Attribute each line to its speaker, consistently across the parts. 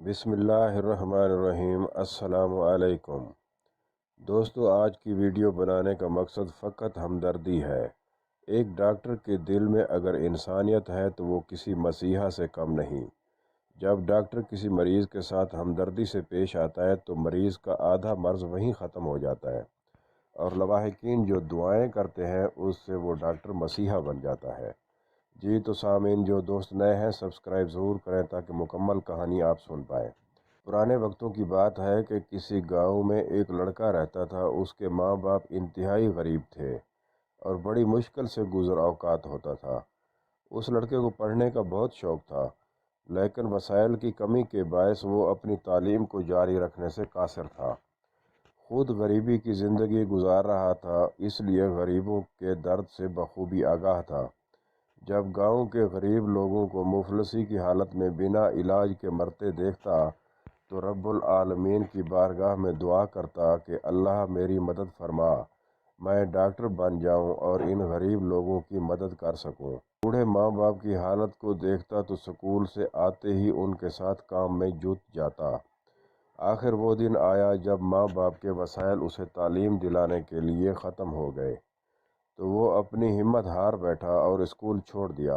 Speaker 1: بسم اللہ الرحمن الرحیم۔ السلام علیکم دوستو، آج کی ویڈیو بنانے کا مقصد فقط ہمدردی ہے۔ ایک ڈاکٹر کے دل میں اگر انسانیت ہے تو وہ کسی مسیحا سے کم نہیں۔ جب ڈاکٹر کسی مریض کے ساتھ ہمدردی سے پیش آتا ہے تو مریض کا آدھا مرض وہیں ختم ہو جاتا ہے، اور لواحقین جو دعائیں کرتے ہیں اس سے وہ ڈاکٹر مسیحا بن جاتا ہے۔ جی تو سامعین، جو دوست نئے ہیں سبسکرائب ضرور کریں تاکہ مکمل کہانی آپ سن پائیں۔ پرانے وقتوں کی بات ہے کہ کسی گاؤں میں ایک لڑکا رہتا تھا۔ اس کے ماں باپ انتہائی غریب تھے اور بڑی مشکل سے گزر اوقات ہوتا تھا۔ اس لڑکے کو پڑھنے کا بہت شوق تھا، لیکن وسائل کی کمی کے باعث وہ اپنی تعلیم کو جاری رکھنے سے قاصر تھا۔ خود غریبی کی زندگی گزار رہا تھا، اس لیے غریبوں کے درد سے بخوبی آگاہ تھا۔ جب گاؤں کے غریب لوگوں کو مفلسی کی حالت میں بنا علاج کے مرتے دیکھتا تو رب العالمین کی بارگاہ میں دعا کرتا کہ اللہ میری مدد فرما، میں ڈاکٹر بن جاؤں اور ان غریب لوگوں کی مدد کر سکوں۔ بوڑھے ماں باپ کی حالت کو دیکھتا تو سکول سے آتے ہی ان کے ساتھ کام میں جٹ جاتا۔ آخر وہ دن آیا جب ماں باپ کے وسائل اسے تعلیم دلانے کے لیے ختم ہو گئے تو وہ اپنی ہمت ہار بیٹھا اور اسکول چھوڑ دیا۔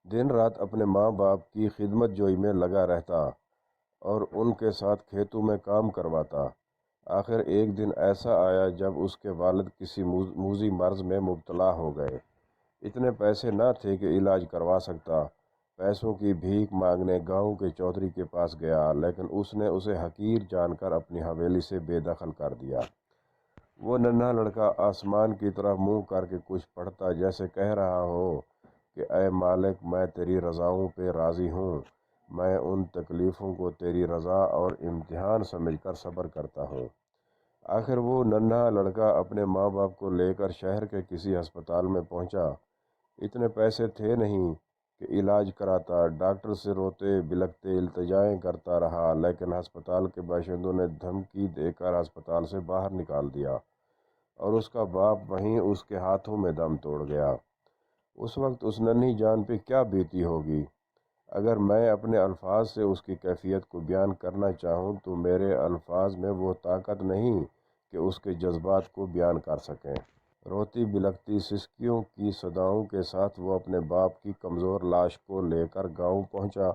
Speaker 1: دن رات اپنے ماں باپ کی خدمت جوئی میں لگا رہتا اور ان کے ساتھ کھیتوں میں کام کرواتا۔ آخر ایک دن ایسا آیا جب اس کے والد کسی موذی مرض میں مبتلا ہو گئے۔ اتنے پیسے نہ تھے کہ علاج کروا سکتا۔ پیسوں کی بھیک مانگنے گاؤں کے چودھری کے پاس گیا، لیکن اس نے اسے حقیر جان کر اپنی حویلی سے بے دخل کر دیا۔ وہ ننھا لڑکا آسمان کی طرف منہ کر کے کچھ پڑھتا، جیسے کہہ رہا ہو کہ اے مالک، میں تیری رضاؤں پہ راضی ہوں، میں ان تکلیفوں کو تیری رضا اور امتحان سمجھ کر صبر کرتا ہوں۔ آخر وہ ننھا لڑکا اپنے ماں باپ کو لے کر شہر کے کسی ہسپتال میں پہنچا۔ اتنے پیسے تھے نہیں کہ علاج کراتا۔ ڈاکٹر سے روتے بلکتے التجائیں کرتا رہا، لیکن ہسپتال کے باشندوں نے دھمکی دے کر ہسپتال سے باہر نکال دیا اور اس کا باپ وہیں اس کے ہاتھوں میں دم توڑ گیا۔ اس وقت اس ننھی جان پہ کیا بیتی ہوگی؟ اگر میں اپنے الفاظ سے اس کی کیفیت کو بیان کرنا چاہوں تو میرے الفاظ میں وہ طاقت نہیں کہ اس کے جذبات کو بیان کر سکیں۔ روتی بلکتی سسکیوں کی صداؤں کے ساتھ وہ اپنے باپ کی کمزور لاش کو لے کر گاؤں پہنچا،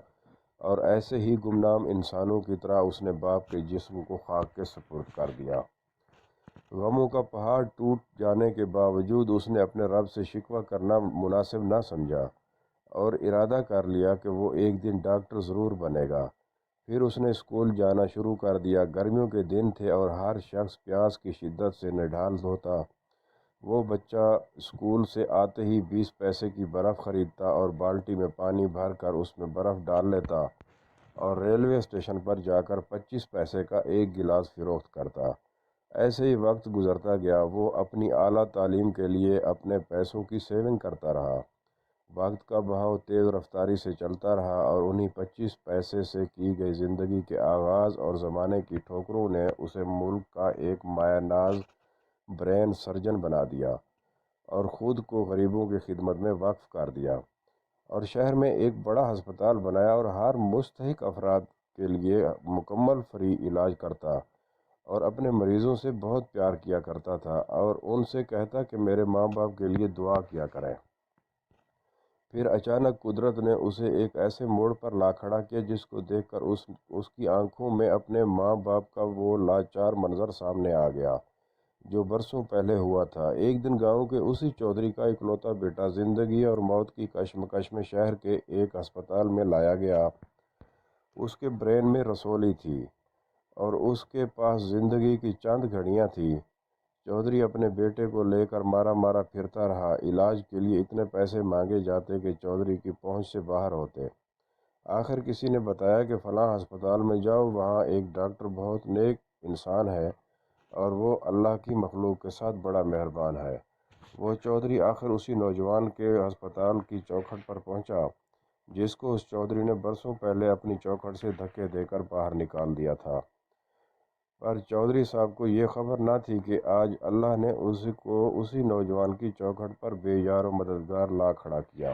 Speaker 1: اور ایسے ہی گمنام انسانوں کی طرح اس نے باپ کے جسم کو خاک کے سپرد کر دیا۔ غموں کا پہاڑ ٹوٹ جانے کے باوجود اس نے اپنے رب سے شکوہ کرنا مناسب نہ سمجھا اور ارادہ کر لیا کہ وہ ایک دن ڈاکٹر ضرور بنے گا۔ پھر اس نے اسکول جانا شروع کر دیا۔ گرمیوں کے دن تھے اور ہر شخص پیاس کی شدت سے نڈھال ہوتا۔ وہ بچہ اسکول سے آتے ہی 20 پیسے کی برف خریدتا اور بالٹی میں پانی بھر کر اس میں برف ڈال لیتا اور ریلوے اسٹیشن پر جا کر 25 پیسے کا ایک گلاس فروخت کرتا۔ ایسے ہی وقت گزرتا گیا۔ وہ اپنی اعلیٰ تعلیم کے لیے اپنے پیسوں کی سیونگ کرتا رہا۔ وقت کا بہاؤ تیز رفتاری سے چلتا رہا اور انہی 25 پیسے سے کی گئی زندگی کے آغاز اور زمانے کی ٹھوکروں نے اسے ملک کا ایک مایہ ناز برین سرجن بنا دیا اور خود کو غریبوں کی خدمت میں وقف کر دیا، اور شہر میں ایک بڑا ہسپتال بنایا اور ہر مستحق افراد کے لیے مکمل فری علاج کرتا اور اپنے مریضوں سے بہت پیار کیا کرتا تھا اور ان سے کہتا کہ میرے ماں باپ کے لیے دعا کیا کریں۔ پھر اچانک قدرت نے اسے ایک ایسے موڑ پر لا کھڑا کیا جس کو دیکھ کر اس کی آنکھوں میں اپنے ماں باپ کا وہ لاچار منظر سامنے آ گیا جو برسوں پہلے ہوا تھا۔ ایک دن گاؤں کے اسی چودھری کا اکلوتا بیٹا زندگی اور موت کی کشمکش میں شہر کے ایک ہسپتال میں لایا گیا۔ اس کے برین میں رسولی تھی اور اس کے پاس زندگی کی چند گھڑیاں تھیں۔ چودھری اپنے بیٹے کو لے کر مارا مارا پھرتا رہا۔ علاج کے لیے اتنے پیسے مانگے جاتے کہ چودھری کی پہنچ سے باہر ہوتے۔ آخر کسی نے بتایا کہ فلاں ہسپتال میں جاؤ، وہاں ایک ڈاکٹر بہت نیک انسان ہے اور وہ اللہ کی مخلوق کے ساتھ بڑا مہربان ہے۔ وہ چودھری آخر اسی نوجوان کے ہسپتال کی چوکھٹ پر پہنچا جس کو اس چودھری نے برسوں پہلے اپنی چوکھٹ سے دھکے دے کر باہر نکال دیا تھا۔ پر چودھری صاحب کو یہ خبر نہ تھی کہ آج اللہ نے اسی نوجوان کی چوکھٹ پر بے یار و مددگار لا کھڑا کیا۔